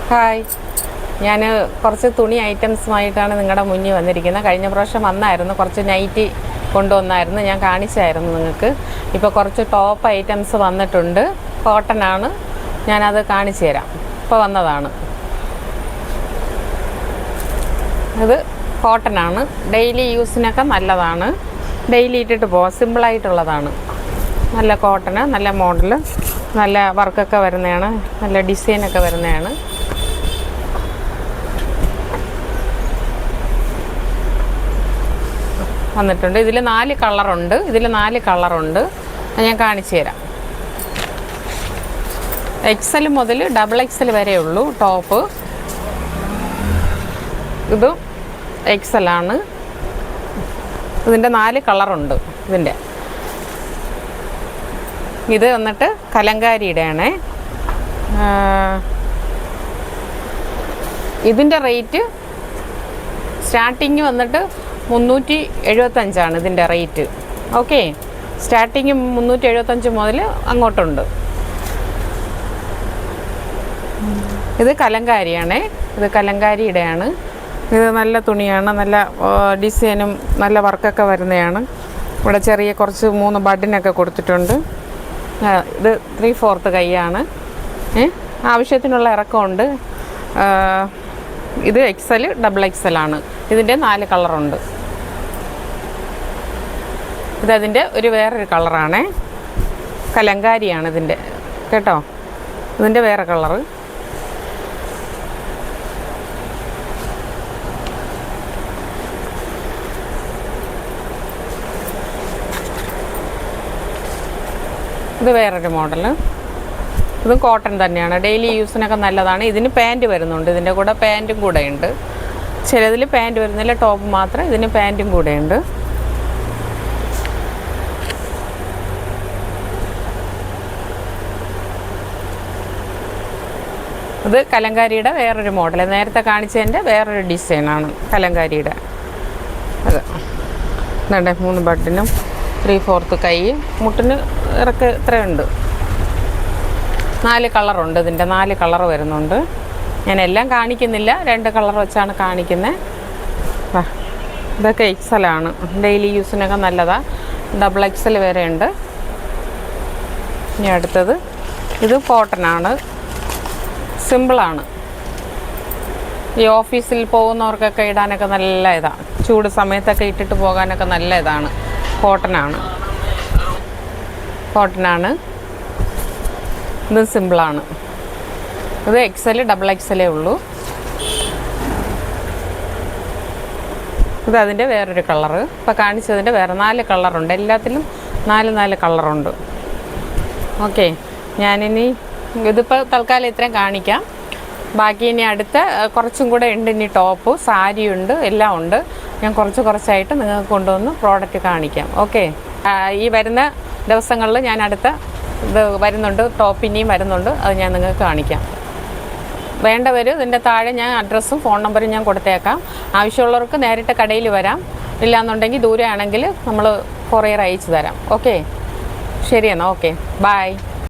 Hi, ഞാൻ കുറച്ച് തുണി ഐറ്റംസുമായിട്ടാണ് നിങ്ങളുടെ മുന്നിൽ വന്നിരിക്കുന്നത്. കഴിഞ്ഞ പ്രാവശ്യം വന്നായിരുന്നു, കുറച്ച് നൈറ്റി കൊണ്ടുവന്നായിരുന്നു, ഞാൻ കാണിച്ചായിരുന്നു നിങ്ങൾക്ക്. ഇപ്പോൾ കുറച്ച് ടോപ്പ് ഐറ്റംസ് വന്നിട്ടുണ്ട്. കോട്ടനാണ്, ഞാനത് കാണിച്ചു തരാം. ഇപ്പോൾ വന്നതാണ്. ഇത് കോട്ടനാണ്, ഡെയിലി യൂസിനൊക്കെ നല്ലതാണ്. ഡെയിലി ഇട്ടിട്ട് പോകാം, സിമ്പിളായിട്ടുള്ളതാണ്. നല്ല കോട്ടന്, നല്ല മോഡൽ, നല്ല വർക്കൊക്കെ വരുന്നതാണ്, നല്ല ഡിസൈനൊക്കെ വരുന്നതാണ്. വന്നിട്ടുണ്ട്. ഇതിൽ 4 കളറുണ്ട്. ഞാൻ കാണിച്ചു തരാം. XL മുതൽ XXL വരെ ഉള്ളൂ ടോപ്പ്. ഇത് XL ആണ്. ഇതിൻ്റെ 4 കളറുണ്ട്. ഇത് വന്നിട്ട് കലങ്കാരിയുടെ ആണ്. ഇതിൻ്റെ റേറ്റ് സ്റ്റാർട്ടിങ് വന്നിട്ട് 375 ഇതിൻ്റെ റേറ്റ്. ഓക്കെ, സ്റ്റാർട്ടിങ് 375 മുതൽ അങ്ങോട്ടുണ്ട്. ഇത് കലങ്കാരിയാണ്. ഇത് കലങ്കാരിയുടെയാണ്. ഇത് നല്ല തുണിയാണ്, നല്ല ഡിസൈനും നല്ല വർക്കൊക്കെ വരുന്നതാണ്. ഇവിടെ ചെറിയ കുറച്ച് 3 ബട്ടനൊക്കെ കൊടുത്തിട്ടുണ്ട്. ഇത് 3/4 കൈയാണ്. ആവശ്യത്തിനുള്ള ഇറക്കമുണ്ട്. ഇത് XL XXL ആണ്. ഇതിൻ്റെ 4 കളറുണ്ട്. ഇതതിൻ്റെ വേറൊരു കളറാണ്. കലങ്കാരിയാണ് ഇതിൻ്റെ, കേട്ടോ. ഇതിൻ്റെ വേറെ കളറ്. ഇത് വേറൊരു മോഡല്. ഇതും കോട്ടൺ തന്നെയാണ്, ഡെയിലി യൂസിനൊക്കെ നല്ലതാണ്. ഇതിന് പാൻറ്റ് വരുന്നുണ്ട്, ഇതിൻ്റെ കൂടെ പാൻറ്റും കൂടെ ഉണ്ട്. ചിലതിൽ പാൻറ്റ് വരുന്നില്ല, ടോപ്പ് മാത്രം. ഇതിന് പാൻറ്റും കൂടെ ഉണ്ട്. ഇത് കലങ്കാരിയുടെ വേറൊരു മോഡൽ, നേരത്തെ കാണിച്ചതിൻ്റെ വേറൊരു ഡിസൈനാണ് കലങ്കാരിയുടെ. അത് 3 ബട്ടനും 3/4 കൈ, മുട്ടിന് ഇറക്ക് ഇത്രയുണ്ട്. 4 കളറുണ്ട്. ഇതിൻ്റെ 4 കളർ വരുന്നുണ്ട്. ഞാൻ എല്ലാം കാണിക്കുന്നില്ല, 2 കളർ വെച്ചാണ് കാണിക്കുന്നത്. ഇതൊക്കെ XL ആണ്, ഡെയിലി യൂസിനൊക്കെ നല്ലതാണ്. XXL വരെ ഉണ്ട്. ഇനി അടുത്തത് ഇത് കോട്ടനാണ്, സിമ്പിളാണ്. ഈ ഓഫീസിൽ പോകുന്നവർക്കൊക്കെ ഇടാനൊക്കെ നല്ല ഇതാണ്, ചൂട് സമയത്തൊക്കെ ഇട്ടിട്ട് പോകാനൊക്കെ നല്ല ഇതാണ്. കോട്ടനാണ്. ഇത് സിമ്പിളാണ്. ഇത് XL XXL ഉള്ളൂ. ഇത് അതിൻ്റെ വേറൊരു കളറ്. ഇപ്പോൾ കാണിച്ചതിൻ്റെ വേറെ 4 കളറുണ്ട്. എല്ലാത്തിലും 4 കളറുണ്ട്. ഓക്കെ, ഞാനിനി ഇതിപ്പോൾ തൽക്കാലം ഇത്രയും കാണിക്കാം. ബാക്കി ഇനി അടുത്ത കുറച്ചും കൂടെ ഉണ്ട്. ഇനി ടോപ്പ്, സാരിയുണ്ട്, എല്ലാം ഉണ്ട്. ഞാൻ കുറച്ചായിട്ട് നിങ്ങൾക്ക് കൊണ്ടുവന്ന് പ്രോഡക്റ്റ് കാണിക്കാം. ഓക്കെ, ഈ വരുന്ന ദിവസങ്ങളിൽ ഞാൻ അടുത്ത ഇത് വരുന്നുണ്ട്, ടോപ്പ് ഇനിയും വരുന്നുണ്ട്. അത് ഞാൻ നിങ്ങൾക്ക് കാണിക്കാം. വേണ്ടവർ ഇതിൻ്റെ താഴെ ഞാൻ അഡ്രസ്സും ഫോൺ നമ്പറും ഞാൻ കൊടുത്തേക്കാം. ആവശ്യമുള്ളവർക്ക് നേരിട്ട് കടയിൽ വരാം. ഇല്ലാന്നുണ്ടെങ്കിൽ ദൂരെ ആണെങ്കിൽ നമ്മൾ കൊറിയർ അയച്ചു തരാം. ഓക്കെ, ശരി എന്നാൽ. Okay, by.